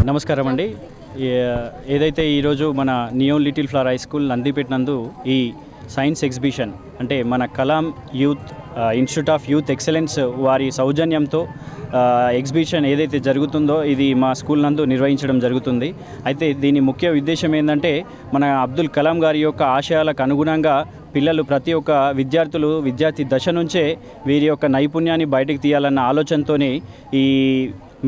నమస్కారం అండి. ఏదైతే ఈరోజు మన neon little flower high school Nandipet నందు ఈ సైన్స్ ఎగ్జిబిషన్ అంటే మన Kalam youth institute of youth excellence వారి సౌజన్యంతో ఎగ్జిబిషన్ ఏదైతే జరుగుతుందో ఇది మా స్కూల్ నందు నిర్వహించడం జరుగుతుంది. అయితే దీని ముఖ్య ఉద్దేశం ఏంటంటే మన అబ్దుల్ కలాం గారి యొక్క ఆశయాలకు అనుగుణంగా పిల్లలు ప్రతి ఒక్క విద్యార్థి దశ నుంచే వీరి యొక్క నైపుణ్యాన్ని బయటకు తీయాలన్న ఆలోచనతోనే ఈ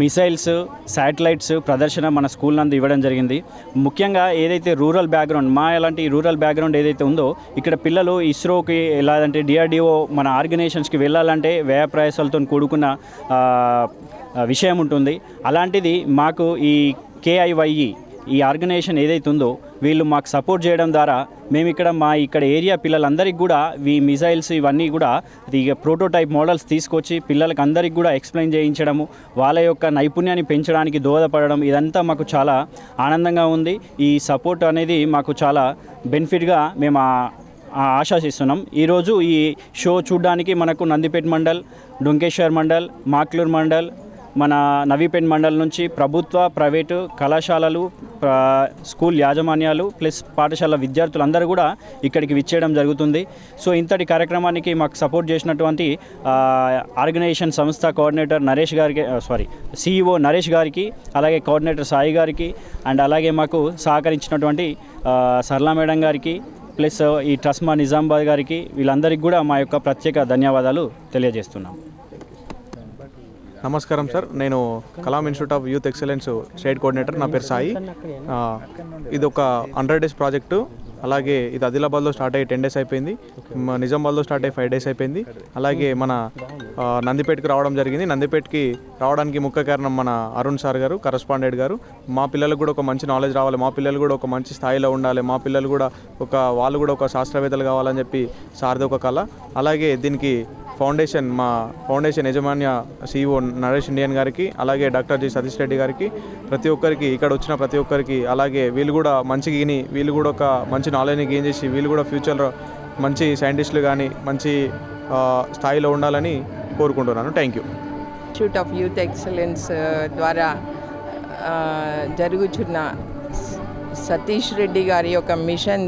మిసైల్స్, శాటిలైట్స్ ప్రదర్శన మన స్కూల్ నందు ఇవ్వడం జరిగింది. ముఖ్యంగా ఏదైతే రూరల్ బ్యాక్గ్రౌండ్ అలాంటి రూరల్ బ్యాక్గ్రౌండ్ ఏదైతే ఉందో ఇక్కడ పిల్లలు ఇస్రోకి లేదంటే డిఆర్డిఓ మన ఆర్గనైజేషన్స్కి వెళ్ళాలంటే వ్యయ ప్రయాసాలతో కూడుకున్న విషయం ఉంటుంది. అలాంటిది మాకు ఈ KIYE ఈ ఆర్గనైజేషన్ ఏదైతే ఉందో వీళ్ళు మాకు సపోర్ట్ చేయడం ద్వారా మేము ఇక్కడ ఏరియా పిల్లలందరికీ కూడా ఈ మిసైల్స్ ఇవన్నీ కూడా ప్రోటోటైప్ మోడల్స్ తీసుకొచ్చి పిల్లలకి అందరికీ కూడా ఎక్స్ప్లెయిన్ చేయించడము, వాళ్ళ యొక్క నైపుణ్యాన్ని పెంచడానికి దోహదపడడం ఇదంతా మాకు చాలా ఆనందంగా ఉంది. ఈ సపోర్ట్ అనేది మాకు చాలా బెనిఫిట్గా మేము ఆశాసిస్తున్నాం. ఈరోజు ఈ షో చూడడానికి మనకు నందిపేట మండల్, డొంకేశ్వర్ మండల్, మాక్లూర్ మండల్, మన నవీపేట్ మండల్ నుంచి ప్రభుత్వ, ప్రైవేటు కళాశాలలు, స్కూల్ యాజమాన్యాలు ప్లస్ పాఠశాల విద్యార్థులందరూ కూడా ఇక్కడికి విచ్చేయడం జరుగుతుంది. సో ఇంతటి కార్యక్రమానికి మాకు సపోర్ట్ చేసినటువంటి ఆర్గనైజేషన్ సంస్థ కోఆర్డినేటర్ నరేష్ గారికి CEO నరేష్ గారికి, అలాగే కోఆర్డినేటర్ సాయి గారికి అండ్ అలాగే మాకు సహకరించినటువంటి సరళా మేడం గారికి ప్లస్ ఈ ట్రస్మా నిజామాబాద్ గారికి వీళ్ళందరికీ కూడా మా యొక్క ప్రత్యేక ధన్యవాదాలు తెలియజేస్తున్నాం. నమస్కారం సార్, నేను Kalam institute of youth excellence state coordinator. నా పేరు సాయి. ఇది ఒక 100 days ప్రాజెక్టు. అలాగే ఇది ఆదిలాబాద్లో స్టార్ట్ అయ్యి 10 days అయిపోయింది, నిజామాబాద్లో స్టార్ట్ అయ్యి 5 days అయిపోయింది. అలాగే మన నందిపేటకి రావడం జరిగింది. నందిపేటకి రావడానికి ముఖ్య కారణం మన అరుణ్ సార్ గారు, కరస్పాండెంట్ గారు. మా పిల్లలకు కూడా ఒక మంచి నాలెడ్జ్ రావాలి, మా పిల్లలు కూడా ఒక మంచి స్థాయిలో ఉండాలి, మా పిల్లలు కూడా వాళ్ళు కూడా ఒక శాస్త్రవేత్తలు కావాలని చెప్పి సార్ది ఒక కళ. అలాగే దీనికి మా ఫౌండేషన్ యజమాన్య CEO నరేష్ ఇండియన్ గారికి, అలాగే డాక్టర్ జి సతీష్ రెడ్డి గారికి, ప్రతి ఒక్కరికి ఇక్కడ వచ్చిన ప్రతి ఒక్కరికి, అలాగే వీళ్ళు కూడా మంచిగా విని వీళ్ళు కూడా ఒక మంచి నాలెడ్జ్ని గెయిన్ చేసి వీళ్ళు కూడా ఫ్యూచర్లో మంచి సైంటిస్టులు కానీ మంచి స్థాయిలో ఉండాలని కోరుకుంటున్నాను. Thank you. Institute of youth excellence ద్వారా జరుగుతున్న సతీష్ రెడ్డి గారి యొక్క మిషన్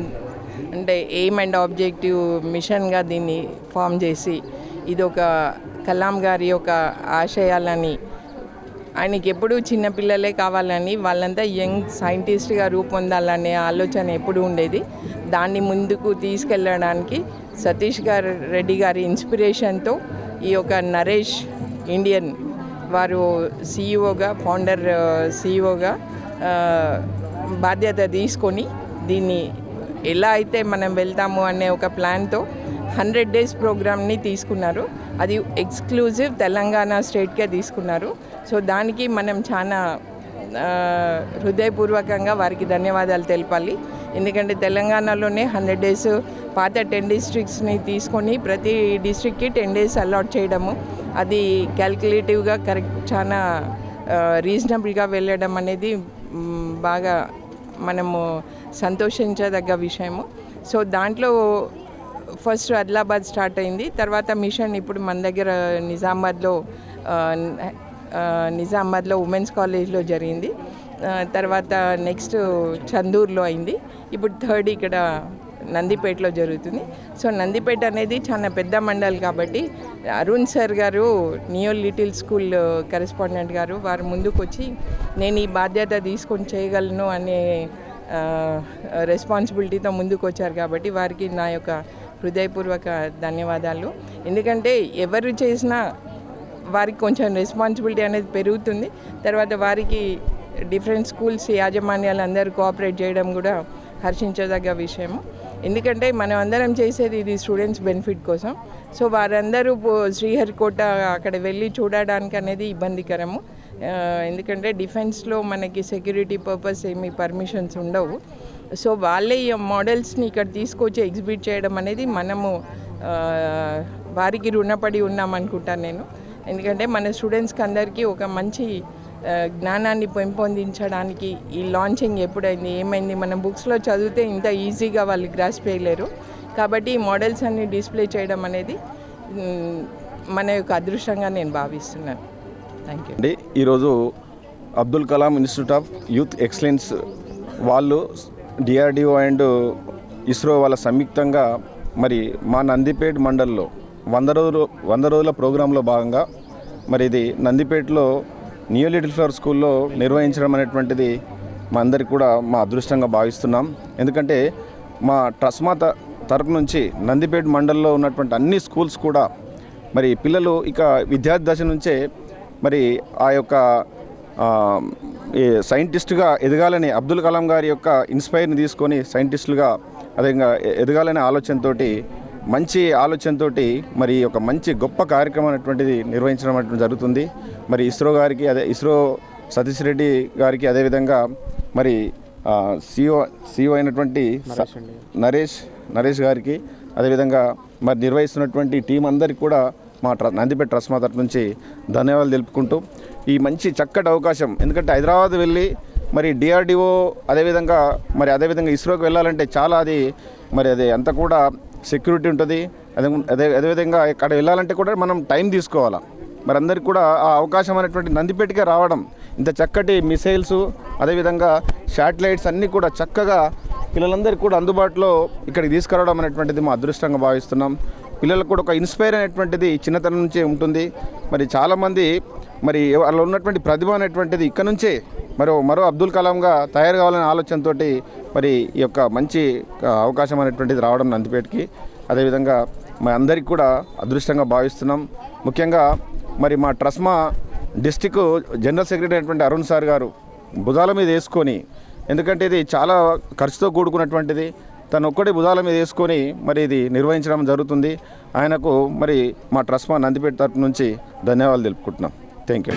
అంటే ఎయిమ్ అండ్ ఆబ్జెక్టివ్ మిషన్గా దీన్ని ఫామ్ చేసి ఇది ఒక కలాం గారి యొక్క ఆశయాలని, ఆయనకి ఎప్పుడూ చిన్నపిల్లలే కావాలని, వాళ్ళంతా యంగ్ సైంటిస్ట్గా రూపొందాలనే ఆలోచన ఎప్పుడు ఉండేది. దాన్ని ముందుకు తీసుకెళ్ళడానికి సతీష్ రెడ్డి గారి ఇన్స్పిరేషన్తో ఈ యొక్క నరేష్ ఇండియన్ వారు ఫౌండర్ CEOగా బాధ్యత తీసుకొని దీన్ని ఎలా అయితే మనం వెళ్తాము అనే ఒక ప్లాన్తో 100 days ప్రోగ్రామ్ని తీసుకున్నారు. అది ఎక్స్క్లూజివ్ తెలంగాణ స్టేట్కే తీసుకున్నారు. సో దానికి మనం చాలా హృదయపూర్వకంగా వారికి ధన్యవాదాలు తెలపాలి. ఎందుకంటే తెలంగాణలోనే 100 days పాత 10 districtsని తీసుకొని ప్రతి డిస్ట్రిక్ట్కి 10 days అలాట్ చేయడము, అది క్యాల్కులేటివ్గా కరెక్ట్ చాలా రీజనబుల్గా వెళ్ళడం అనేది బాగా మనము సంతోషించదగ్గ విషయము. సో దాంట్లో ఫస్ట్ ఆదిలాబాద్ స్టార్ట్ అయింది. తర్వాత మిషన్ ఇప్పుడు మన దగ్గర నిజామాబాద్లో ఉమెన్స్ కాలేజ్లో జరిగింది. తర్వాత నెక్స్ట్ చందూర్లో అయింది. ఇప్పుడు థర్డ్ ఇక్కడ నందిపేటలో జరుగుతుంది. సో నందిపేట అనేది చాలా పెద్ద మండల్ కాబట్టి అరుణ్ సార్ గారు నియో లిటిల్ స్కూల్ కరెస్పాండెంట్ గారు వారు ముందుకు వచ్చి నేను ఈ బాధ్యత తీసుకొని చేయగలను అనే రెస్పాన్సిబిలిటీతో ముందుకు వచ్చారు కాబట్టి వారికి నా యొక్క హృదయపూర్వక ధన్యవాదాలు. ఎందుకంటే ఎవరు చేసినా వారికి కొంచెం రెస్పాన్సిబిలిటీ అనేది పెరుగుతుంది. తర్వాత వారికి డిఫరెంట్ స్కూల్స్ యాజమాన్యాలు అందరూ కోఆపరేట్ చేయడం కూడా హర్షించదగ్గ విషయము. ఎందుకంటే మనం అందరం చేసేది ఇది స్టూడెంట్స్ బెనిఫిట్ కోసం. సో వారందరూ శ్రీహరికోట అక్కడ వెళ్ళి చూడడానికి అనేది ఇబ్బందికరము. ఎందుకంటే డిఫెన్స్లో మనకి సెక్యూరిటీ పర్పస్ ఏమీ పర్మిషన్స్ ఉండవు. సో వాళ్ళే ఈ మోడల్స్ని ఇక్కడ తీసుకొచ్చి ఎగ్జిబిట్ చేయడం అనేది మనము వారికి రుణపడి ఉన్నామనుకుంటాను నేను. ఎందుకంటే మన స్టూడెంట్స్కి అందరికీ ఒక మంచి జ్ఞానాన్ని పెంపొందించడానికి ఈ లాంచింగ్ ఎప్పుడైంది ఏమైంది మనం బుక్స్లో చదివితే ఇంత ఈజీగా వాళ్ళు గ్రాస్ప్ చేయలేరు. కాబట్టి ఈ మోడల్స్ అన్ని డిస్ప్లే చేయడం అనేది మన యొక్క అదృష్టంగా నేను భావిస్తున్నాను. Thank you. ఈరోజు Abdul Kalam institute of youth excellence వాళ్ళు డిఆర్డిఓ అండ్ ఇస్రో వాళ్ళ సంయుక్తంగా మరి మా నందిపేట్ మండల్లో 100 రోజుల ప్రోగ్రాంలో భాగంగా మరి ఇది నందిపేటలో న్యూ లిటిల్ ఫ్లవర్ స్కూల్లో నిర్వహించడం అనేటువంటిది మా అందరికి కూడా మా అదృష్టంగా భావిస్తున్నాం. ఎందుకంటే మా ట్రస్మా తరపు నుంచి నందిపేట మండల్లో ఉన్నటువంటి అన్ని స్కూల్స్ కూడా మరి పిల్లలు ఇక విద్యార్థి దశ నుంచే మరి ఆ యొక్క సైంటిస్టుగా ఎదగాలని అబ్దుల్ కలాం గారి యొక్క ఇన్స్పైర్ని తీసుకొని సైంటిస్టులుగా అదేవిధంగా ఎదగాలనే ఆలోచనతోటి మంచి ఆలోచనతోటి మరి ఒక మంచి గొప్ప కార్యక్రమం అనేటువంటిది నిర్వహించడం అనేటువంటి జరుగుతుంది. మరి ఇస్రో గారికి ఇస్రో సతీష్ రెడ్డి గారికి అదేవిధంగా మరి సిఓ అయినటువంటి నరేష్ గారికి అదేవిధంగా మరి నిర్వహిస్తున్నటువంటి టీం అందరికీ కూడా మా నందిపేట ట్రస్మా తరఫు నుంచి ధన్యవాదాలు తెలుపుకుంటూ ఈ మంచి చక్కటి అవకాశం, ఎందుకంటే హైదరాబాద్ వెళ్ళి మరి డిఆర్డిఓ అదేవిధంగా ఇస్రోకి వెళ్ళాలంటే చాలా అది అంతా కూడా సెక్యూరిటీ ఉంటుంది. అదేవిధంగా అక్కడ వెళ్ళాలంటే కూడా మనం టైం తీసుకోవాలి. మరి అందరికీ కూడా ఆ అవకాశం అనేటువంటి నందిపేటకే రావడం, ఇంత చక్కటి మిసైల్స్ అదేవిధంగా శాటిలైట్స్ అన్నీ కూడా చక్కగా పిల్లలందరికీ కూడా అందుబాటులో ఇక్కడికి తీసుకురావడం అనేటువంటిది మా అదృష్టంగా భావిస్తున్నాం. పిల్లలకు కూడా ఒక ఇన్స్పైర్ అనేటువంటిది చిన్నతనం నుంచే ఉంటుంది. మరి చాలామంది మరి వాళ్ళలో ఉన్నటువంటి ప్రతిభ అనేటువంటిది ఇక్కడ నుంచే మరో అబ్దుల్ కలాంగా తయారు కావాలనే ఆలోచనతో మరి ఈ యొక్క మంచి అవకాశం అనేటువంటిది రావడం నందిపేటకి అదేవిధంగా మా అందరికీ కూడా అదృష్టంగా భావిస్తున్నాం. ముఖ్యంగా మరి మా ట్రస్మా డిస్టిక్ జనరల్ సెక్రటరీ అయినటువంటి అరుణ్ సార్ గారు భుజాల మీద వేసుకొని, ఎందుకంటే ఇది చాలా ఖర్చుతో కూడుకున్నటువంటిది, తను ఒక్కడే భుజాల మీద వేసుకొని మరి ఇది నిర్వహించడం జరుగుతుంది. ఆయనకు మరి మా ట్రస్మా నందిపేట తరపు నుంచి ధన్యవాదాలు తెలుపుకుంటున్నాం. Thank you.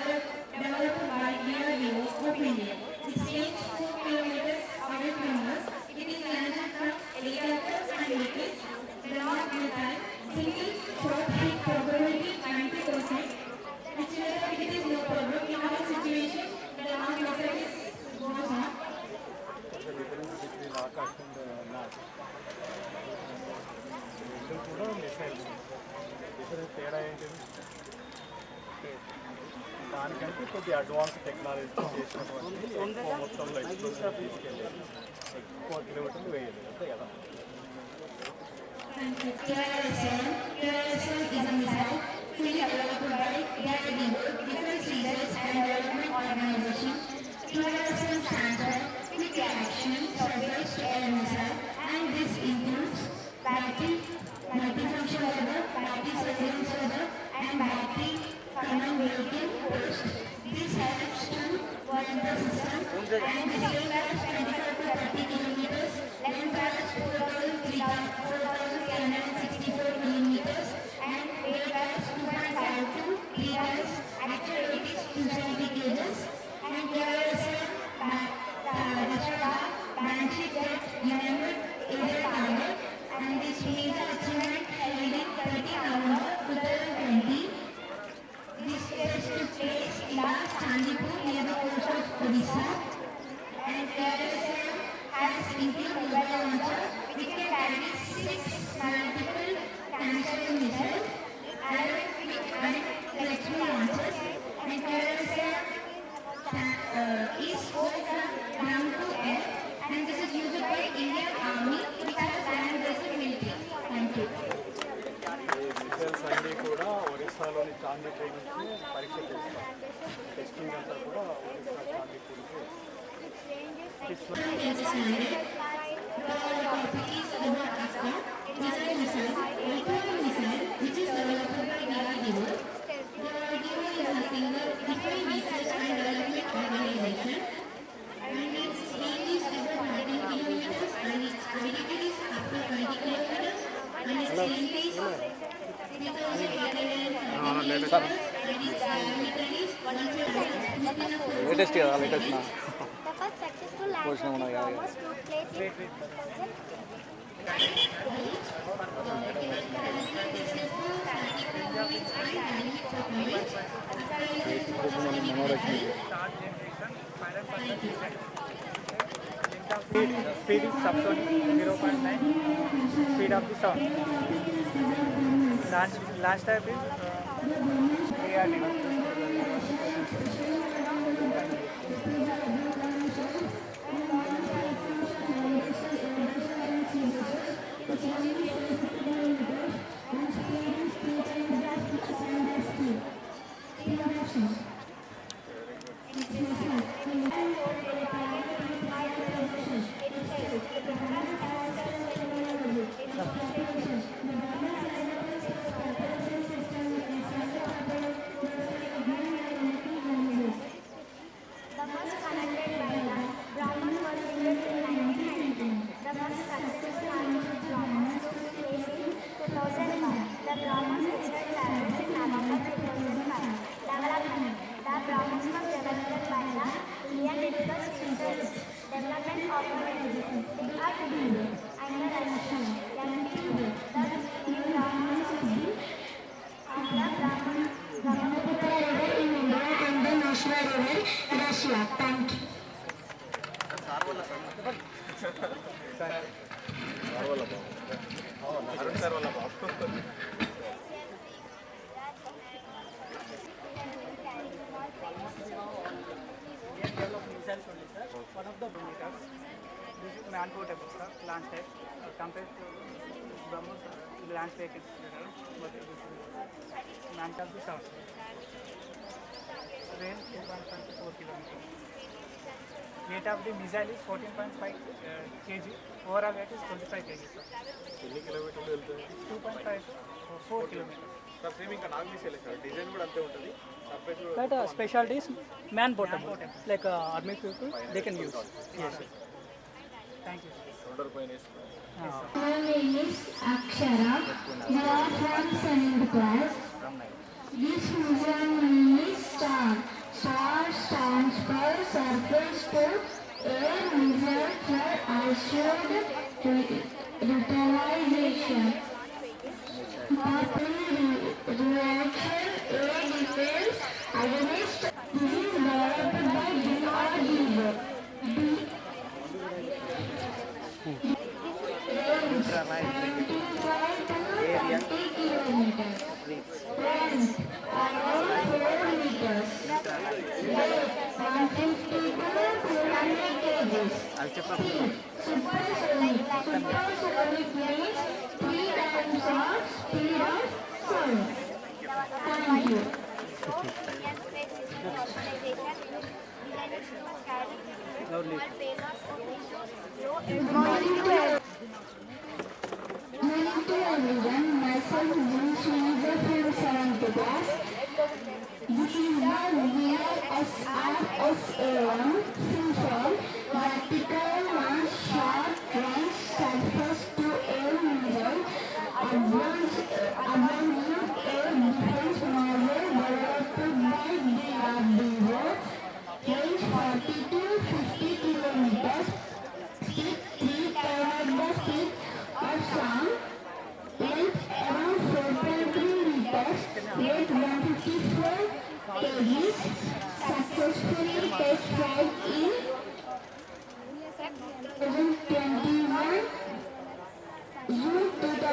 developed by DRDO of India. It stands 4 kilometers away from us. It is landed from helicopters and vehicles. The launch missile, single shot hit probability 90%. Which means it is no problem in our situation. The launch missile is goes on. కూడా missiles difference తేడా ఏంటిది దానికంటే కొద్దిగా advance technology చేసినటువంటి ఎక్కువ మొత్తంలో explosion తీసుకెళ్ళేది ఎక్కువ కిలోమీటర్లు వేయలేదు అంతే కదా KRSM is a missile fully developed by DRDO, Defense Research and Development Organization. KRSM stands for Quick Reaction Surface to Air Missile, and this includes battery, multifunction weather, battery surveillance weather, and battery command vehicle post. This helps to monitor the system, and this range has 25 to 30 kilometers, length has 4,364 millimeters, and weight has 2.5 to 3 tons. Actual weight is 270 kgs, and KRSM Banshee jet unit aerial target, and this major achievement held in 30 November 2020. This test took place in Chandipur near the coast of Odisha, and KRSM has included mobile launcher which can carry 6 multiple cancer missiles, Arrow quick and flexible launchers, and KRSM is both from ground to air, and this is used by Indian Army which has land-based military. Thank you. Missiles అన్నీ కూడా ఒరిస్సాలోని చాందీపూర్ నుంచి పరీక్ష చేస్తారు testing అంతా కూడా Orissa చాందీపూర్కి Which is developed by DRDO. DRDO is nothing but Defense Research and Development Organization, and its range is about 19 kilometers, and its altitude is up to 20 kilometers, and its length is 3,800 meters, and its diameter is 1.5 latest కదా latest నా The first successful launch of the Brahmos took place in 2000. Speed is subsonic 0.9. Speed of the sound. Launch type is ARDO. The most conducted by the Brahmos was built in 1919. The most successful launch of Brahmos took place in 2001. The Brahmos entered service in November 2005. Development. The Brahmos was developed by the Indian Defense Research Development Organization, DRDO, and the Russian MDO. The name Brahmos is of the Brahmapura river in India and the Nashua river, Russia. Thank you. Arun sir వాళ్ళ బాబు Missiles only, sir. One of the meters. This is man-portable, sir. Launch type. Compared to Brahmos, launch vehicle, but this is man-portable sound. Range 2.5 to 4 kilometers. Weight of the missile is 14.5 kg. Overall weight is 25 kg, sir. ఎన్ని కిలోమీటర్లు వెళ్తుంది 2.5 to 4 kilometers. Sir same ఇంకా నాకు తీసేయాలి sir design కూడా అంతే ఉంటుంది surface But specialty is man-portable. Like army people, they can use. Yes, sir. Thank you. Shoulder పైన వేసుకుని My name is Akshara. Now from 7th class. This museum name is Star. ensured revitalization, reaction, air defense against disease developed by DRDO. Length around 4 meters. Weight 150 to 200 kgs. Speed supersonic. Supersonic means 3 times of speed of sound. Thank you. Morning to everyone. Myself is Srinivasa from 7th class. This is the VLSRSA1 synform vertical launch short range surface to air missile advanced air defense module developed by DRDO. Range 40 to 50 kilometers. Speed 3 times the speed of sound. Length around 4.3 meters. Weight 154 kgs. Successfully test flight in 2021, June 2022.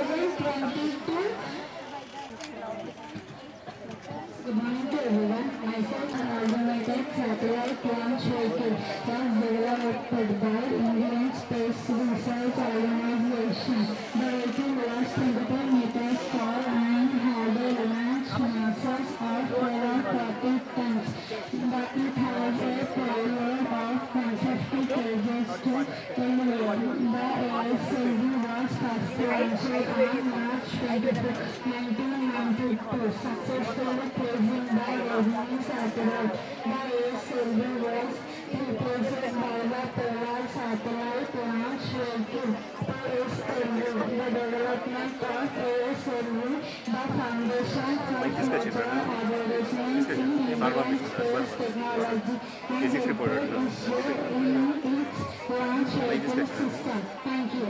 Good morning to everyone. Myself an automated satellite launch vehicle was developed by Indian Space Research Organization. The vehicle was 22 meters tall and had a launch mass of 40 tons. But it has a payload of 150 kg to England. The ASLV was first launched on March 24, 1992, successfully placing by Rohini satellite. The ASLV was replaced by the Polar satellite launch vehicle ASLV. The development of ASLV, the foundation for future advancements in Indian space technology and its launch vehicle system. Thank you.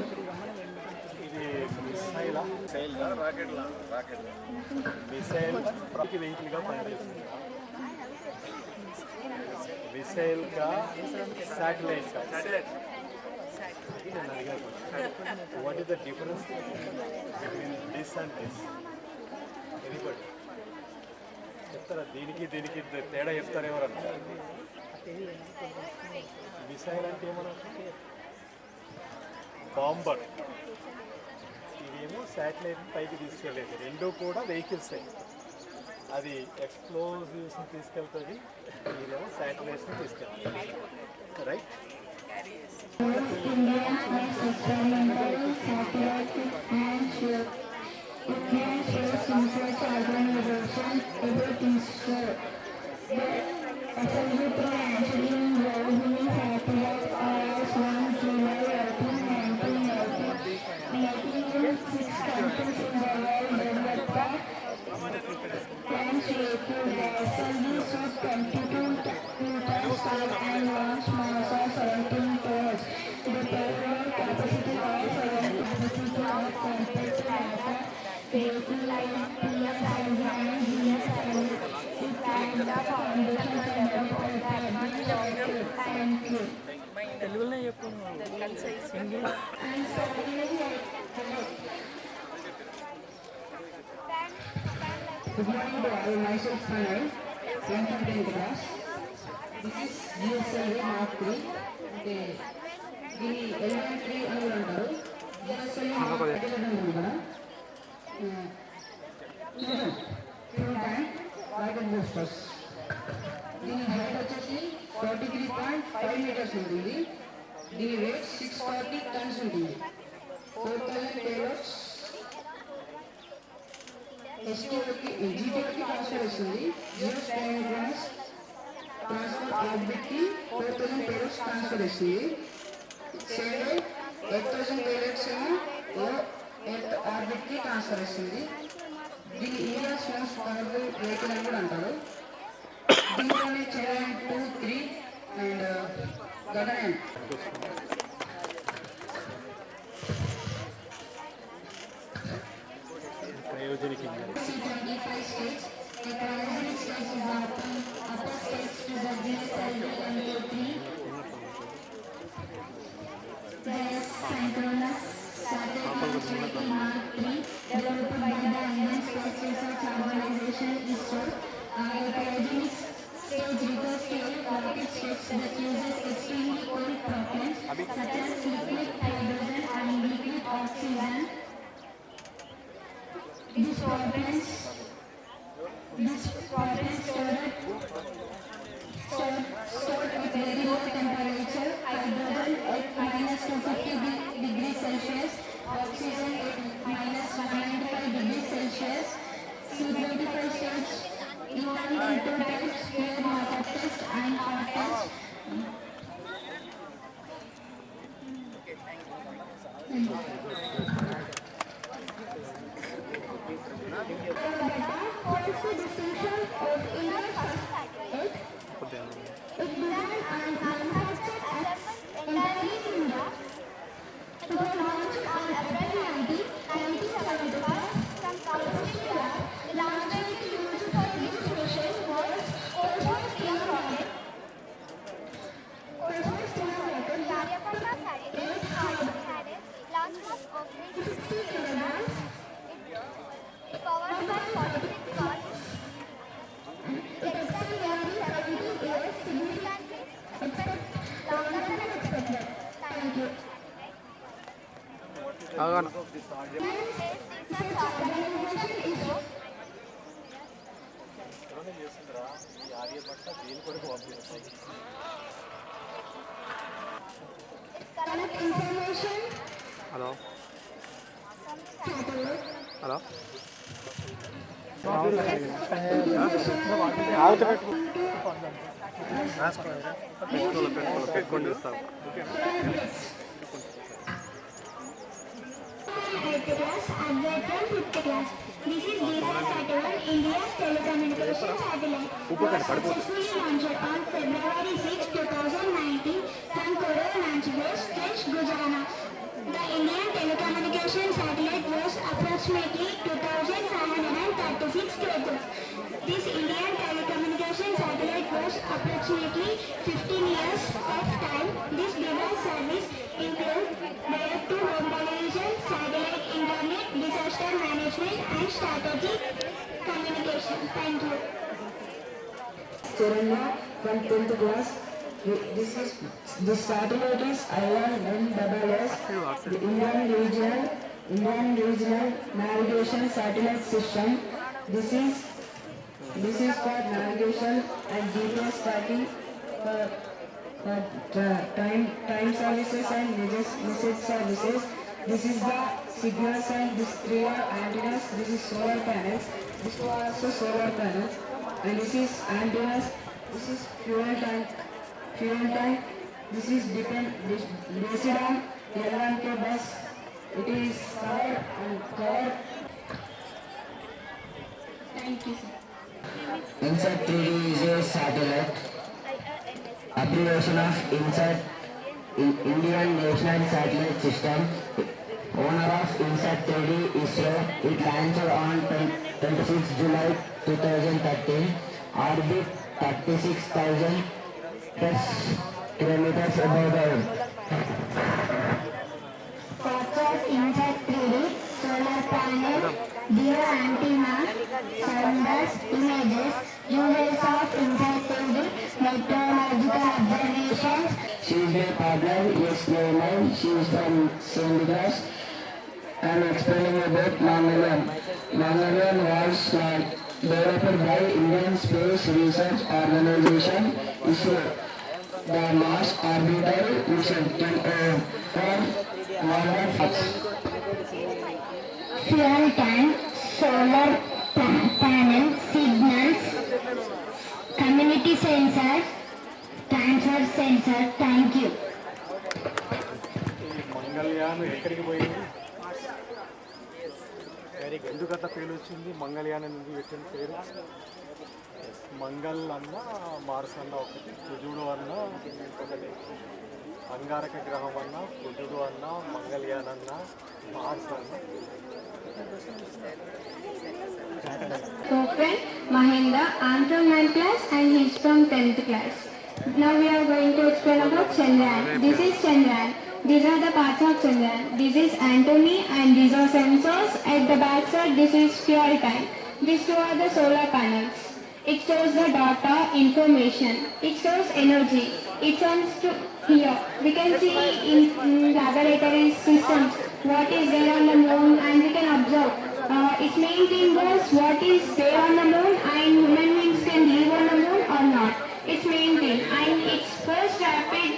Missile का satellite का what is the difference between this and this anybody చెప్తారా దీనికి దీనికి తేడా చెప్తారు ఎవరన్నా missile అంటే ఏమన్నా బాంబర్ ఇదేమో శాటిలైట్ పైకి తీసుకెళ్ళేది రెండు కూడా వెహికల్స్ అది ఎక్స్ప్లోజివ్స్ని తీసుకెళ్తుంది ఇదేమో శాటిలైట్స్ని తీసుకెళ్తుంది right Indian Space Research Organization about ISRO. The assembly launching Rohini satellite IS-1 July 1980, making 6 countries in the world developed launch vehicle. The assembly should 22 meters tall and launch mass of 17 tons. The payload capacity of 7 compared to NASA. Vehicle like PSLV and GSLV. It laid the foundation for development of Thank you. Good morning to all. Myself Pranay, 10th class. This is GSLV Mark 3. దీని elementary అని అంటారు. GSLV Mark 3 కదా. Rocket boosters దీని height వచ్చేసి 43.5 metres ఉంటుంది. దీని wait 640 turns ఉంటుంది. 4000 payloads ఎస్టీఓకి జీటీఓకి transfer ఇస్తుంది. జియో స్టైనోగ్రామ్స్ ట్రాన్స్ఫర్ ఆర్బిట్కి 4000 పేలోడ్స్ ట్రాన్స్ఫర్ ఇస్తుంది. సేమ్ 8000 పేలోడ్స్ ఏమో ఎర్త్ ఆర్బిట్కి ట్రాన్స్ఫర్ ఇస్తుంది. దీన్ని ఇండియాస్ మోస్ట్ పవర్ఫుల్ వెహికల్ అని కూడా అంటారు. దీంట్లోనే చంద్రయాన్ 2, 3 అండ్ గగనయాన్ దీనికి stored at very low temperature, hydrogen at -250 degrees Celsius, oxygen at -195 degrees Celsius, C25 stage, involving into tests, pure water test and hot test. Holds the distinction of India's first satellite. It designed and manufactured entirely in India. It was launched on April 19, 1975 from Kapoor Lab. The launch vehicle used for this mission was Cosmos Stem rocket. Cosmos Stem rocket, the Aryabhata satellite had a launch mass of 360 kilograms. It powered by 46 watts. It extended nearly 70 years, significantly longer than expected. Thank you. Collect information. Hello Satellite. Hello పెట్టుకోండి ఇస్తాను This is Dira satellite, India's telecommunication satellite. Successfully launched on February 6, 2019 from Korea launch base, French Guiana. The Indian telecommunication satellite was approximately 2,536 kg. This Indian telecommunication satellite was approximately 15 years of time. This device service includes direct-to-home television, satellite internet, disaster management, and strategic communication. Thank you. Suranya from 10th class. This satellite is IRNSS, the Indian Regional Navigation Satellite System. This is for navigation and GPS tracking for time services and message services. This is the signals and this 3 antennas. This is solar panels. This is also solar panels. And this is antennas. This is fuel tank. This is based on L1K bus. It is covered. Thank you, sir. INSAT 3D is a satellite. Abbreviation of INSAT, Indian National Satellite System. Owner of INSAT 3D ISRO. It launched on 26 July 2013. Orbit 36,000 plus kilometers above the Earth. Features INSAT 3D, solar panel, dual antenna, sounders, images, uses of INSAT 3D, meteorological observations. She is a partner, yes, no, she is from Sandhurst. I am explaining about Mangalyaan. Mangalyaan was developed by Indian Space Research Organization, ISRO. The Mars Orbiter mission can form Fuel tank, solar panel, signals, community sensor, transfer sensor. Thank you. Mangalyaan ఎక్కడికి పోయింది? ఎందుకు అట్లా పేరు వచ్చింది? మంగళయాన్ ఎందుకు పెట్టిన పేరు? మంగళ్ అన్న మార్స్ అన్న ఒకటి, కుజుడు అన్న ఒకటి, అంగారక గ్రహం అన్న, కుజుడు అన్న, మంగళయాన్ అన్న, మార్స్ అన్న Co-friend Mahendra. I'm from 9th class and he's from 10th class. Now we are going to explain about Chandrayaan. This is Chandrayaan. These are the parts of Chandrayaan. This is antennae and these are sensors. At the back side, this is fuel tank. These two are the solar panels. It shows the data, information. It shows energy. It comes to here. We can see in laboratory systems what is there on the moon and we can observe. Its main thing was what is there on the moon and human beings can live on the moon or not. Its main thing, and its first rapid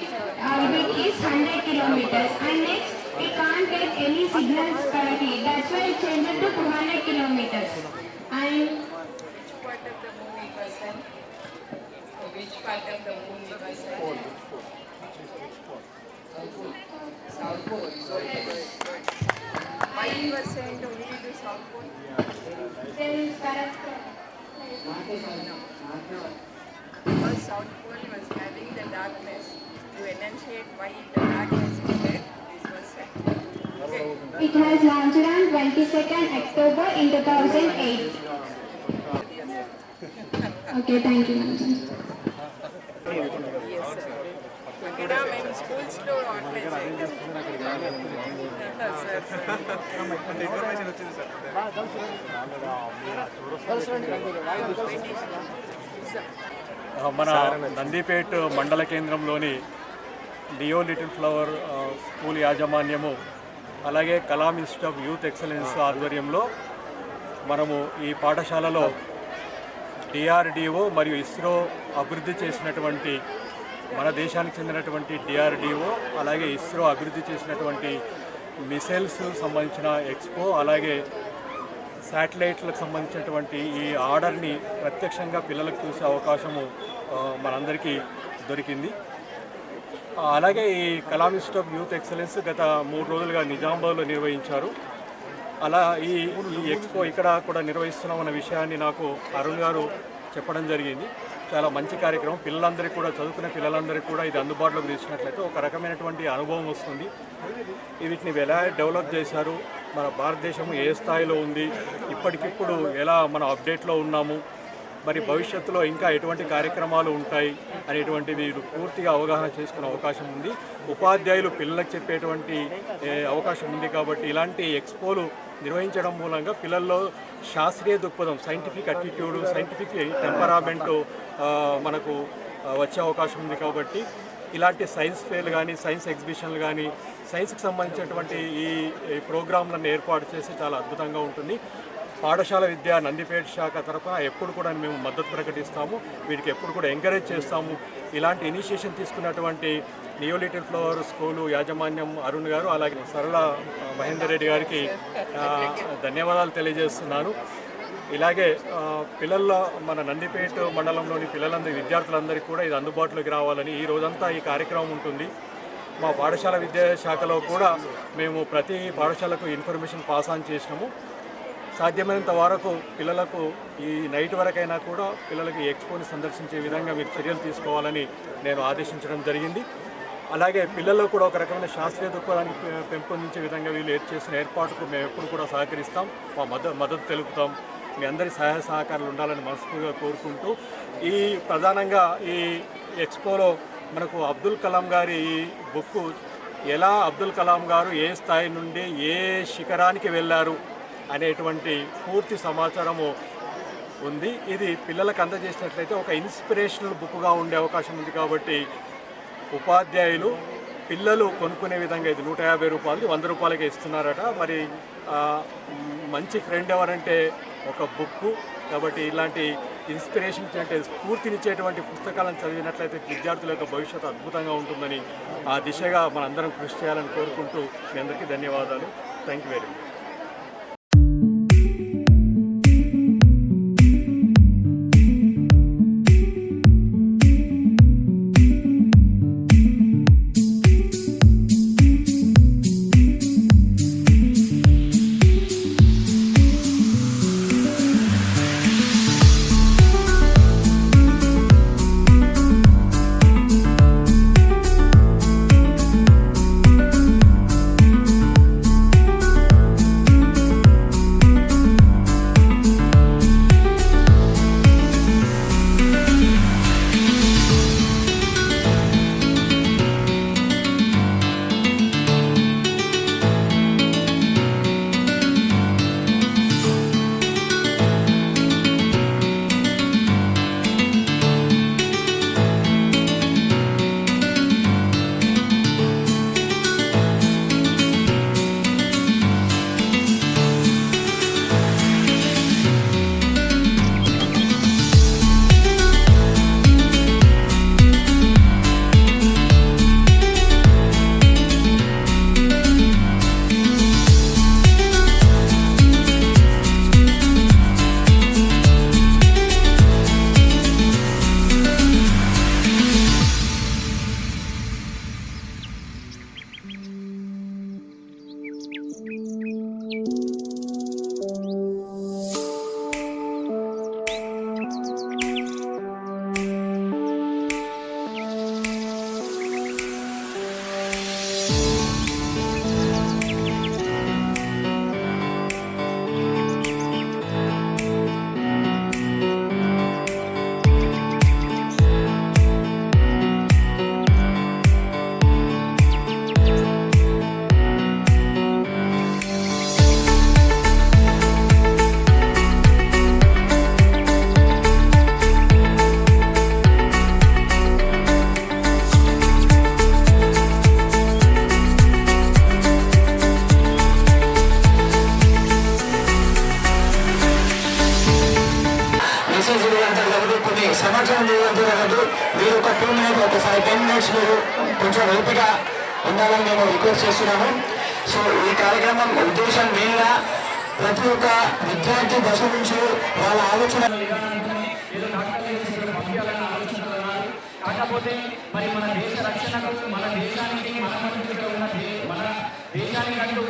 orbit is 100 kilometers and next it can't get any signals correctly. That's why it changed to 200 kilometers. And which part of the moon it was sent? South Pole. So why it was sent only to South Pole? there is correct. Because South Pole was having the darkness. To enunciate why the darkness is there, this was sent. Okay. It has launched on 22nd October in 2008. Okay, thank you, Madam. Yes, sir. ఇక్కడ మేము స్కూల్స్లో apply మన నందిపేట్ మండల కేంద్రంలోని Leo little flower school యాజమాన్యము అలాగే Kalam institute of youth excellence ఆధ్వర్యంలో మనము ఈ పాఠశాలలో డిఆర్డిఓ మరియు ఇస్రో అభివృద్ధి చేసినటువంటి మన దేశానికి చెందినటువంటి డిఆర్డిఓ అలాగే ఇస్రో అభివృద్ధి చేసినటువంటి మిసైల్స్ సంబంధించిన ఎక్స్పో అలాగే శాటిలైట్లకు సంబంధించినటువంటి ఈ ఆర్డర్ని ప్రత్యక్షంగా పిల్లలకు చూసే అవకాశము మనందరికీ దొరికింది. అలాగే ఈ Kalam institute of youth excellence గత 3 రోజులుగా నిజామాబాద్లో నిర్వహించారు. అలా ఈ ఎక్స్పో ఇక్కడ కూడా నిర్వహిస్తున్నామన్న విషయాన్ని నాకు అరుణ్ గారు చెప్పడం జరిగింది. చాలా మంచి కార్యక్రమం. పిల్లలందరికీ కూడా చదువుకునే పిల్లలందరికీ కూడా ఇది అందుబాటులోకి తెచ్చినట్లయితే ఒక రకమైనటువంటి అనుభవం వస్తుంది. వీటిని ఎలా డెవలప్ చేశారు, మన భారతదేశం ఏ స్థాయిలో ఉంది, ఇప్పటికిప్పుడు ఎలా మనం అప్డేట్లో ఉన్నాము, మరి భవిష్యత్తులో ఇంకా ఎటువంటి కార్యక్రమాలు ఉంటాయి అనేటువంటివి పూర్తిగా అవగాహన చేసుకునే అవకాశం ఉంది. ఉపాధ్యాయులు పిల్లలకు చెప్పేటువంటి అవకాశం ఉంది. కాబట్టి ఇలాంటి ఎక్స్పోలు నిర్వహించడం మూలంగా పిల్లల్లో శాస్త్రీయ దృక్పథం, సైంటిఫిక్ అటిట్యూడ్, సైంటిఫిక్ టెంపరామెంటు మనకు వచ్చే అవకాశం ఉంది. కాబట్టి ఇలాంటి సైన్స్ ఫేర్లు కానీ, సైన్స్ ఎగ్జిబిషన్లు కానీ, సైన్స్కి సంబంధించినటువంటి ఈ ప్రోగ్రాంలను ఏర్పాటు చేసి చాలా అద్భుతంగా ఉంటుంది. పాఠశాల విద్య నందిపేట శాఖ తరఫున ఎప్పుడు కూడా మేము మద్దతు ప్రకటిస్తాము. వీటికి ఎప్పుడు కూడా ఎంకరేజ్ చేస్తాము. ఇలాంటి ఇనిషియేషన్ తీసుకున్నటువంటి లియో లిటిల్ ఫ్లవర్ స్కూలు యాజమాన్యం అరుణ్ గారు అలాగే సరళ మహేందర్ రెడ్డి గారికి ధన్యవాదాలు తెలియజేస్తున్నాను. ఇలాగే పిల్లల్లో మన నందిపేట మండలంలోని విద్యార్థులందరికీ కూడా ఇది అందుబాటులోకి రావాలని ఈ రోజంతా ఈ కార్యక్రమం ఉంటుంది. మా పాఠశాల విద్యాశాఖలో కూడా మేము ప్రతి పాఠశాలకు ఇన్ఫర్మేషన్ పాస్ ఆన్ చేసినాము. సాధ్యమైనంత వరకు పిల్లలకు ఈ నైట్ వరకైనా కూడా పిల్లలకి ఎక్స్పోని సందర్శించే విధంగా మీరు చర్యలు తీసుకోవాలని నేను ఆదేశించడం జరిగింది. అలాగే పిల్లల్లో కూడా ఒక రకమైన శాస్త్రీయ దృక్పథాన్ని పెంపొందించే విధంగా వీళ్ళు చేసిన ఏర్పాటుకు మేము ఎప్పుడు కూడా సహకరిస్తాం, మా మద్దతు తెలుపుతాం. మీ అందరి సహాయ సహకారాలు ఉండాలని మనస్ఫూర్తిగా కోరుకుంటూ ఈ ప్రధానంగా ఈ ఎక్స్పోలో మనకు అబ్దుల్ కలాం గారి బుక్ ఎలా అబ్దుల్ కలాం గారు ఏ స్థాయి నుండి ఏ శిఖరానికి వెళ్ళారు అనేటువంటి పూర్తి సమాచారము ఉంది. ఇది పిల్లలకు అందజేసినట్లయితే ఒక ఇన్స్పిరేషనల్ బుక్గా ఉండే అవకాశం ఉంది. కాబట్టి ఉపాధ్యాయులు పిల్లలు కొనుక్కునే విధంగా ఇది 150 రూపాయలు 100 రూపాయలకే ఇస్తున్నారట. మరి మంచి ఫ్రెండ్ ఎవరంటే ఒక బుక్కు. కాబట్టి ఇలాంటి ఇన్స్పిరేషన్ అంటే స్ఫూర్తినిచ్చేటువంటి పుస్తకాలను చదివినట్లయితే విద్యార్థుల యొక్క భవిష్యత్తు అద్భుతంగా ఉంటుందని ఆ దిశగా మనందరం కృషి చేయాలని కోరుకుంటూ మీ అందరికీ ధన్యవాదాలు. Thank you very much. జరుగుతుంది కాబట్టి కొన్ని సంవత్సరం చేయడంతో కాబట్టి మీరు ఒక 2 minutes ఒక 5-10 minutes మీరు కొంచెం ఓపిక ఉండాలని మేము రిక్వెస్ట్ చేస్తున్నాము. సో ఈ కార్యక్రమం ఉద్దేశం మెయిన్గా ప్రతి ఒక్క విద్యార్థి దశ నుంచి వాళ్ళ ఆలోచన విధానంతో ఏదో డాక్టర్లు పంపించాలన్న ఆలోచనలు ఉన్నారు. కాకపోతే మరి మన దేశ రక్షణకు మన దేశానికి మన మధ్యలో ఉన్న మన దేశానికంటూ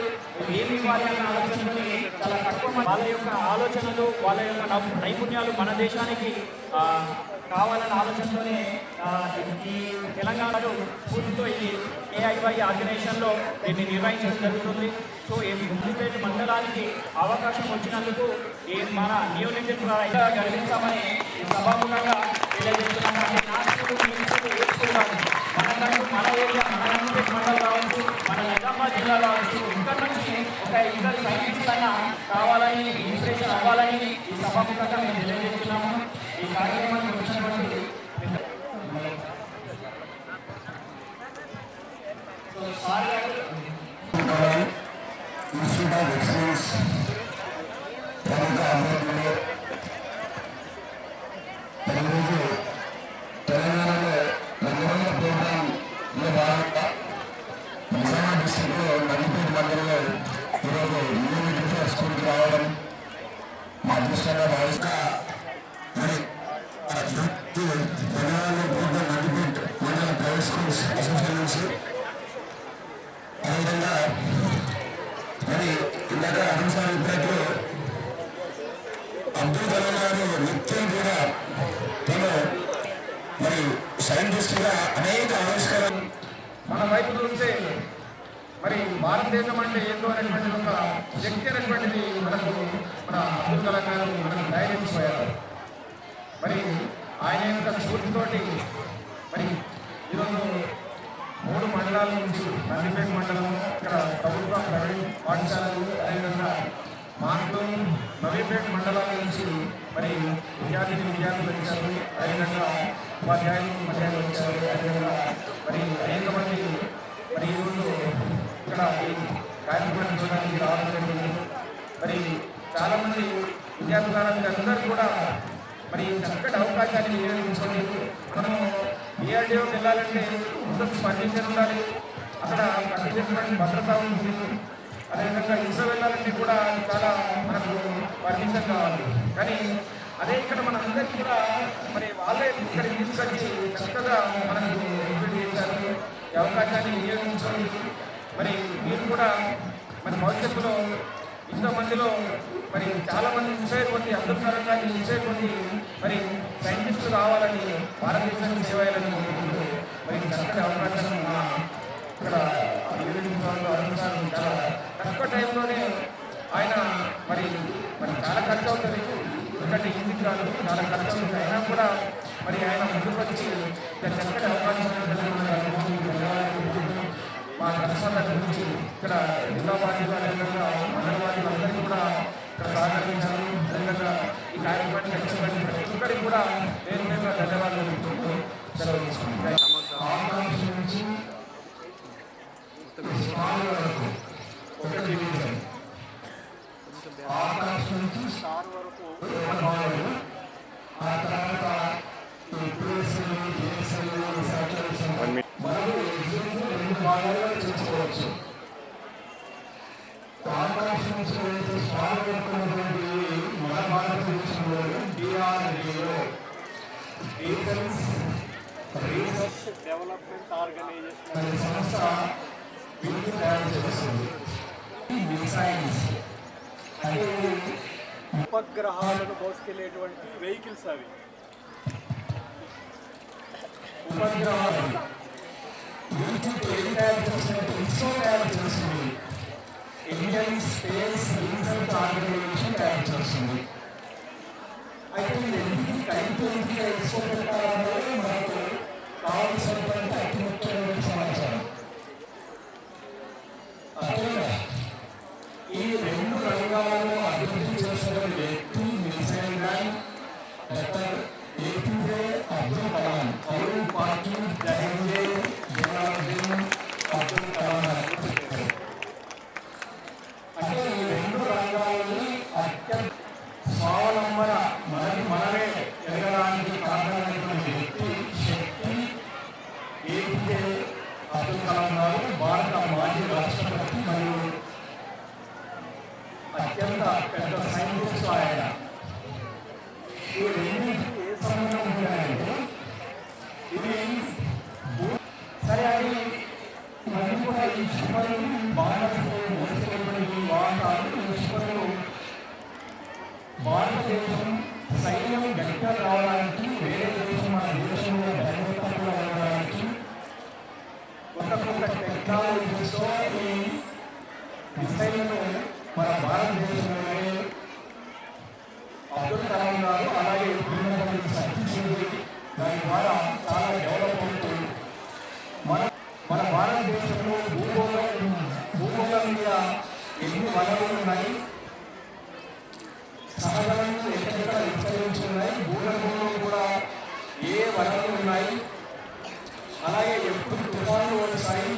ఏమి ఇవ్వాలి అన్న ఆలోచనతో చాలా తక్కువ వాళ్ళ యొక్క ఆలోచనలు వాళ్ళ యొక్క నైపుణ్యాలు మన దేశానికి కావాలన్న ఆలోచనతోనే ఈ తెలంగాణలో స్ఫూర్తితో ఈ ఏఐవై ఆర్గనైజేషన్లో దీన్ని నిర్వహించడం జరుగుతుంది. సో ఈ గుండ్లపేట మండలానికి అవకాశం వచ్చినందుకు మన నియోలిటిక్ గర్విస్తామని సభాముఖంగా తెలియజేస్తున్నాము. మన ఏరియా మన గుండ్లపేట మండలం కావచ్చు, మన నిజామాబాద్ జిల్లా కావచ్చు, ఇక్కడ నుంచి ఒక ఇద్దరు సైంటిస్ట్ అయినా కావాలని ఇన్స్పిరేషన్ అవ్వాలని ఈ సభాముఖంగా మేము తెలియజేస్తున్నాము. ఈ కార్యక్రమానికి వచ్చినటువంటి ఇన్స్టిట్యూట్ ఆఫ్ ఎక్సలెన్స్ ప్రముఖ అభ్యర్థులు ఈరోజు తెలంగాణలో నిర్వహణ ప్రోగ్రాంలో భాగంగా నిజామాబాద్ డిస్టిక్లో నందిపేట మండలంలో ఈరోజు యూనివర్సిటీ స్కూల్కి రావడం మా అదృష్టంగా భావిస్తా. మరి తెలంగాణలో ప్రోగ్రాం నందిపేట మండల ప్రైవేట్ స్కూల్స్ అసోసియేషన్ నుంచి అదేవిధంగా మరి ఇందాక అంశాలు చెప్పినట్లు అబ్దుల్ కలాం గారు నిత్యం కూడా తను మరి సైంటిస్ట్గా అనేక ఆవిష్కారాలు మన వైపు చూస్తే మరి భారతదేశం అంటే ఏందో అనేటువంటి ఒక శక్తి అనేటువంటిది మనకు మన అబ్దుల్ కలాం గారు మనకు ధైర్యించిపోయారు. మరి ఆయన యొక్క స్ఫూర్తితోటి మరి ఈరోజు 3 మండలాల నుంచి నందిపేట మండలం ఇక్కడ ప్రభుత్వ ప్రైవేట్ పాఠశాలలు అదేవిధంగా మార్పులు నవీపేట మండలాల నుంచి మరి విద్యార్థులు వచ్చారు, అదేవిధంగా ఉపాధ్యాయులు వచ్చారు, అదేవిధంగా మరి అనేక మంది మరి ఈరోజు ఇక్కడ ఈ కార్యక్రమం చూడడానికి రావడం జరిగింది. మరి చాలామంది విద్యార్థులందరూ అందరూ కూడా మరి చక్కటి అవకాశాన్ని వినియోగించుకొని మనము ఏఆర్డీఓకి వెళ్ళాలంటే ముందు పర్మిషన్ ఉండాలి, అక్కడ కట్టించినటువంటి భద్రత ఉంటుంది. అదేవిధంగా ఇసుక వెళ్ళాలంటే కూడా చాలా మనకు పర్మిషన్ కావాలి. కానీ అదే ఇక్కడ మన అందరికీ కూడా మరి వాళ్ళే ఇక్కడ తీసుకొచ్చి చక్కగా మనకు ఇంప్లిమెంట్ చేశారు. ఈ అవకాశాన్ని వినియోగించుకొని మరి మీరు కూడా మరి భవిష్యత్తులో ఇంతమందిలో మరి చాలామంది చూసేటువంటి అబ్దుల్ కలాం గారిని చూసేటువంటి మరి సైంటిస్టులు కావాలని భారతదేశానికి సేవ చేయాలని కోరుకుంటూ మరి చక్కటి అవకాశం ఇక్కడ చాలా తక్కువ టైంలోనే ఆయన మరి చాలా ఖర్చు అవుతుంది. ఎందుకంటే ఇంటికి రాదు, చాలా ఖర్చు అవుతుంది. అయినా కూడా మరి ఆయన ముందుకు వచ్చి ఇక్కడ చక్కటి అవకాశం మా కర్షకుల గురించి ఇక్కడ జిల్లావాదీలు అదేవిధంగా మండలవాదీలు అందరికీ కూడా ఇక్కడ సహకరించారు. అదేవిధంగా ఈ కార్యక్రమాన్ని ఖచ్చితంగా ప్రతి ఒక్కరికి కూడా నేను ధన్యవాదాలు సెలవు తీసుకుంటాను. చేసుకోవచ్చు. ఆకాశం నుంచి స్టార్ వరకు మన భారతదేశంలో DRDO defence research development organisation అనే సంస్థ వీటిని తయారు చేస్తుంది. మిసైల్స్ అంటే ఉపగ్రహాలను మోసుకెళ్ళేటువంటి వెహికల్స్ అవి. ఉపగ్రహాలు తయారు చేసినట్టు ఇస్రో తయారు చేస్తుంది. ఇండియన్ స్పేస్ రీసెర్చ్ ఆర్గనైజేషన్ తయారు చేస్తుంది. అయితే ఎందుకు కైపోయిందిగా ఇస్రో పెట్టాలనేది మనకు కావాల్సినటువంటి అతి ముఖ్యమైన సమాచారం. అదేవిధంగా ఈ 2 రంగాలను అభివృద్ధి చేసిన వ్యక్తి missile man doctor APJ Abdul Kalam. అవును పార్టీ జహంగే జలాలుద్దీన్ అబ్దుల్ కలాం అంటే ఈ 2 రంగాలని అత్యంత స్వావలంబన మనమే ఎదగడానికి స్ఫూర్తిగా కావడానికి వేరే దేశం మన దేశంలో డెవలప్మెంట్గా ఉండడానికి కొత్త కొత్త టెక్నాలజీస్తో ఈ మిసైల్ను మన భారతదేశంలోనే అబ్దుల్ కలాం గారు అలాగే సతీశ్వరి దాని ద్వారా చాలా డెవలప్ అవుతుంది. మన భారతదేశంలో భూగోళం మీద ఎన్ని వనరులు ఉన్నాయి, సహజంగా ఎక్కడెక్కడ విస్తరించి ఉన్నాయి, భూగర్భంలో కూడా ఏ వనరులు ఉన్నాయి, అలాగే ఎప్పుడు తుఫాన్లు వస్తాయి,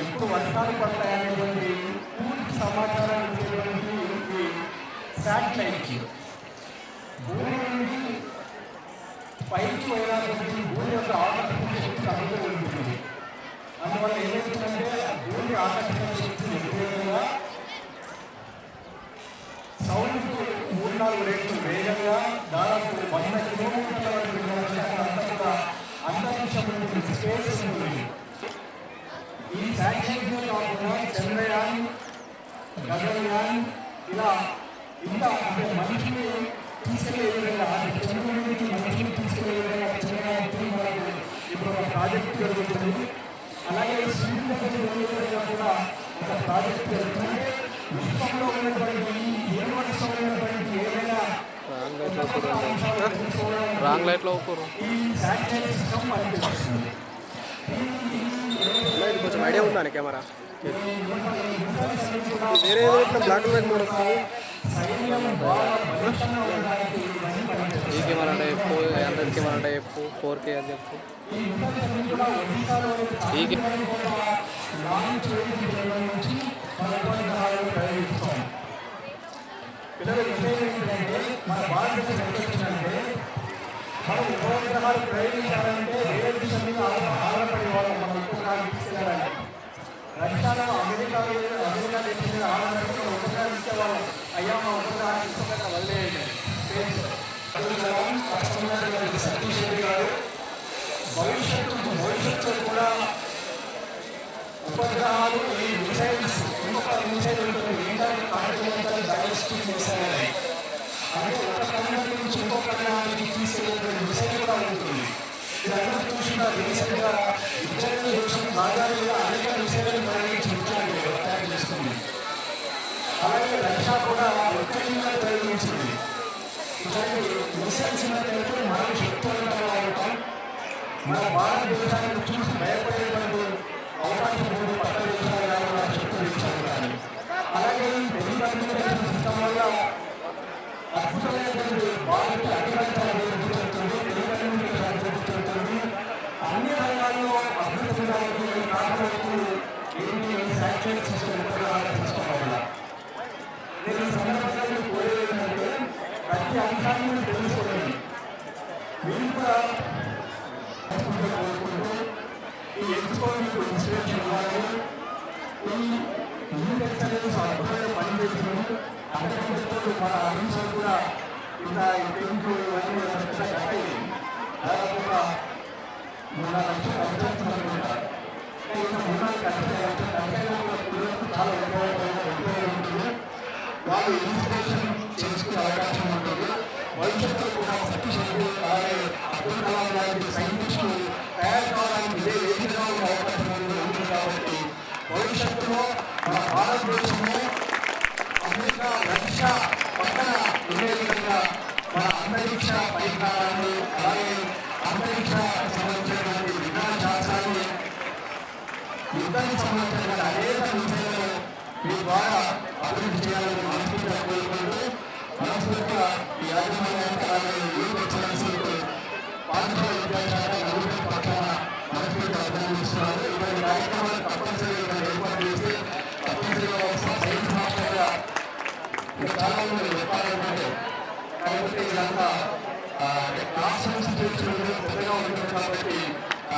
ఎప్పుడు వర్షాలు పడతాయనేటువంటి పూర్తి సమాచారం ఇచ్చేటువంటి శాటిలైట్ భూమి నుండి పైకి వెళ్ళడానికి భూమి యొక్క ఆకర్షణ శక్తి తగ్గుతూ ఉంటుంది. అందువల్ల ఏమవుతుందంటే భూమి ఆకర్షణ శక్తి వ్యతిరేకంగా సౌండ్కు 3-4 రెట్లు వేగంగా దాదాపు 100 కిలోమీటర్ల వరకు అంతరిక్షం ఉంటుంది, స్పేస్ ఉంటుంది. ఈ శాటిలైట్తో కాకుండా చంద్రయాన్, గగన్యాన్ ఇలా ఇంకా అంటే మనిషిని తీసుకెళ్లే విధంగా చంద్రుడికి మనిషిని తీసుకెళ్లే విధంగా చంద్రయాన్ మనకు ఇప్పుడు ఒక ప్రాజెక్ట్ జరుగుతుంది. అలాగే సూర్యుడి దగ్గర వెళ్ళే విధంగా కూడా ఒక ప్రాజెక్ట్ జరుగుతుంది. విశ్వంలో ఉన్నటువంటి యూనివర్స్లో ఉన్నటువంటి ఏదైనా రాంగ్ లైట్లో ఈ శాటిలైట్ సిస్టమ్ మనకి వస్తుంది. కొంచెం ఐడియా ఉందా కెమెరా వేరే ఏదో బ్లాక్ అండ్ వైట్ మోడ్ వస్తుంది. ఈ కెమెరా అంటే చెప్పు, అందరి కెమెరా అంటే చెప్పు, 4K అని చెప్పు. ఈ పిల్లల విషయం ఏంటంటే మన భారతదేశం ఎక్కడికంటే మనం ఉపగ్రహాలు ప్రయోగించాలంటే వేరే దేశం మీద ఆధారపడే వాళ్ళు మనం ఉపగ్రహాలు తీసుకెళ్ళాలంటే రష్యాలో అమెరికా దేశం మీద ఆధారపడి ఉపగ్రహాలు ఇచ్చేవాళ్ళం. అయ్యా మా ఉపగ్రహాలు ఇష్టంగా వదిలేయండి. సతీశ్వరి గారు భవిష్యత్తులో కూడా ఉపగ్రహాలు ఈ మిసైల్స్ ఇంకొక మిసైల్ ఉంటుంది, ఇంటర్నెట్ కాంటినెంటల్ బ్యాలిస్టిక్ మిసైల్ అంటే ఒక ఖండం నుంచి ఇంకొక ఖండానికి తీసుకెళ్ళే మిసైల్ కూడా ఉంటుంది. మీరందరూ చూసిన రీసెంట్గా ఇజ్రాయెల్ దేశం గాజాలో అనేక మిసైల్ని తయారు చేస్తుంది. అలాగే రష్యా కూడా ఒక్కడిగా ప్రయోగించింది. ఇలాంటి మిసైల్స్ మనకు శక్తివంతంగా ఉంటాం. మన భారతదేశాన్ని చూసి భయపడేటువంటి అవకాశం ఉంది పక్క దేశాలు కానీ మన శక్తులు ఇచ్చారు కానీ. అలాగే ఈ టెలికమ్యూనికేషన్ సిస్టమ్ వల్ల అద్భుతమైనటువంటి భారత అగ్రికల్చర్ అభివృద్ధి చెందుతుంది, టెలికమ్యూనికేషన్ అభివృద్ధి చెందుతుంది. అన్ని రంగాల్లో అభివృద్ధి చెందడానికి కారణమైనది ఏంటి? శాటిలైట్ సిస్టమ్ సిస్టమ్ వల్ల. నేను ఈ సందర్భంగా కోరేది ఏంటంటే ప్రతి అంశాన్ని తెలుసుకోండి. మీరు కూడా కోరుకుంటూ ఈ ఎగ్జిక్యూటివ్ ఇన్స్టిట్యూషన్ ఇవ్వాలి. ఈ యూత్ ఎక్సలెన్స్ అద్భుతమైన పనిచేసింది. అంతకంటే మన అంశాలు కూడా ఇంకా టెన్త్ ఇవన్నీ కట్టాయి. దాదాపు ఒక 3 లక్షల అభ్యర్థులు అనుకుంటారు. ఇంకా 3 కట్టాయి పిల్లలకు చాలా ఉపయోగపడుతుంది. వాళ్ళు ఇన్స్పిరేషన్ చేసుకునే అవకాశం ఉంటుంది. భవిష్యత్తులో కూడా సతీశ్వరుడు అలాగే అబ్దుల్ కలాం లాంటి సైంటిస్టులు తయారు కావడానికి ఇదే వేదికగా ఉండే అవకాశం ఉంటుంది. కాబట్టి భవిష్యత్తులో మన భారతదేశంలో అమెరికా, రష్యా పక్కన ఉండే విధంగా మన అంతరిక్ష పరిజ్ఞానాన్ని అలాగే అంతరిక్ష సంబంధించినటువంటి విజ్ఞాన శాస్త్రాన్ని యుద్ధానికి సంబంధించిన అనేక విషయాలను మీ ద్వారా అభివృద్ధి చేయాలని మనస్ఫూర్తిగా కోరుకుంటూ మనస్ఫూర్తిగా ఈ యాజమాన్యానికి అలాగే యూత్ ఎక్సలెన్స్కి పాఠశాల విద్యాశాఖ నలుగురి పక్షాన మనస్ఫూర్తిగా అభినందిస్తున్నారు. ఇలాంటి కార్యక్రమాలు తప్పనిసరిగా ఏర్పాటు చేసి తప్పనిసరిగా సైన్స్ మాస్టర్గా చాలా మంది చెప్పాలంటే కాబట్టి ఇదంతా క్లాస్ రూమ్స్ పెద్దగా ఉంటుంది కాబట్టి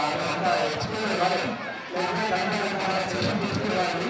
అదంతా ఎక్స్ప్లెయిన్ కాలేదు. లేకపోతే సెషన్ తీసుకురావాలి.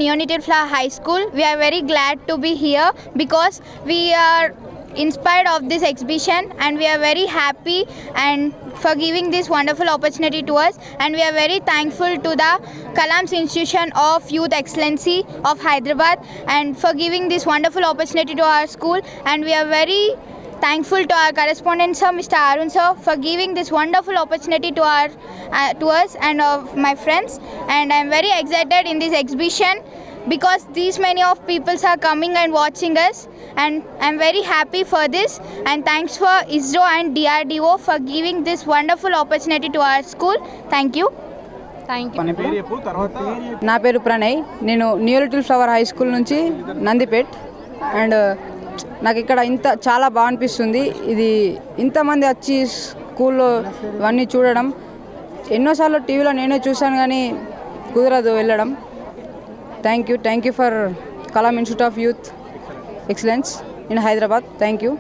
Neonatal Flower High School. We are very glad to be here because we are inspired of this exhibition, and we are very happy and for giving this wonderful opportunity to us, and we are very thankful to the Kalams Institution of Youth Excellency of Hyderabad and for giving this wonderful opportunity to our school, and we are very thankful to our correspondent sir, Mr. Arun sir, for giving this wonderful opportunity to us and my friends, and I am very excited in this exhibition because these many of people are coming and watching us, and I am very happy for this, and thanks for ISRO and DRDO for giving this wonderful opportunity to our school. Thank you. నా పేరు ప్రణయ్, నేను new little flower high school నుంచి Nandipet. And నాకు ఇక్కడ చాలా బాగా అనిపిస్తుంది. ఇది ఇంతమంది వచ్చి స్కూల్లో ఇవన్నీ చూడడం. ఎన్నోసార్లు టీవీలో నేనే చూశాను కానీ కుదరదు వెళ్ళడం. Thank you for Kalam institute of youth excellence in Hyderabad. Thank you.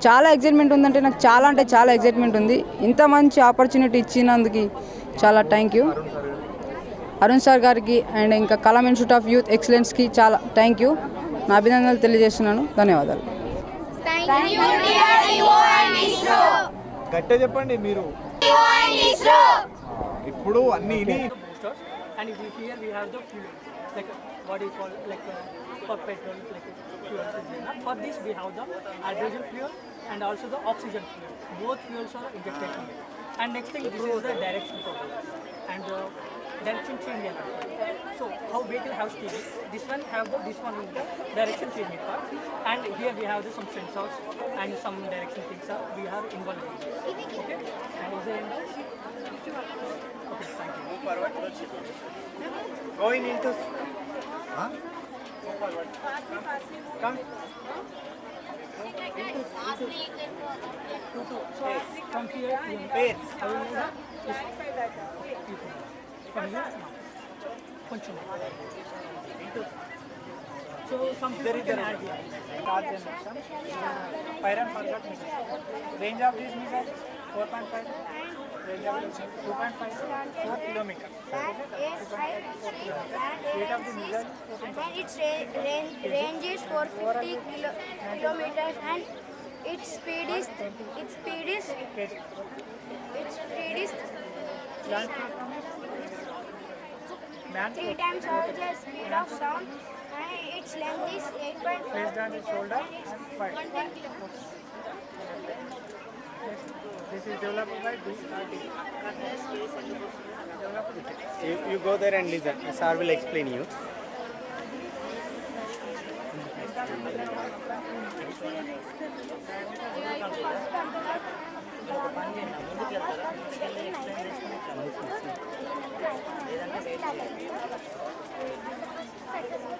చాలా ఎక్సైట్మెంట్ ఉందంటే నాకు చాలా ఎక్సైట్మెంట్ ఉంది. ఇంత మంచి ఆపర్చునిటీ ఇచ్చినందుకు చాలా థ్యాంక్ యూ అరుణ్ సార్ గారికి అండ్ ఇంకా కలాం ఇన్స్టిట్యూట్ ఆఫ్ యూత్ ఎక్సలెన్స్కి చాలా థ్యాంక్ యూ. నా అభినందనలు తెలియజేస్తున్నాను. ధన్యవాదాలు. గట్టిగా చెప్పండి మీరు. ఇప్పుడు అన్ని and here we have the fuel, like what do you call, like for petrol, like fuel. For this we have the hydrogen fuel and also the oxygen fuel. Both fuels are injected in it. And next thing, this is the direction control and direction change. So how vehicle have steering, this one is the direction changing part, and here we have some sensors and some direction things we have involved in this. Okay, and is there any? Okay, thank you. Move forward. Going into. Go forward. Come. So from here, pair. I will move from here. So some people can add here. Start generation. Fire and forget missile. Range of this missile 4.5. Range of this 2.5. 4 kilometer. Weight of the missile. And its range is 450 kilometers, and its speed is 3 times of the speed of sound, and its length is 8.5. Placed on the shoulder and fired. This is developed by DRDO. You go there and listen. Sir will explain you. Successful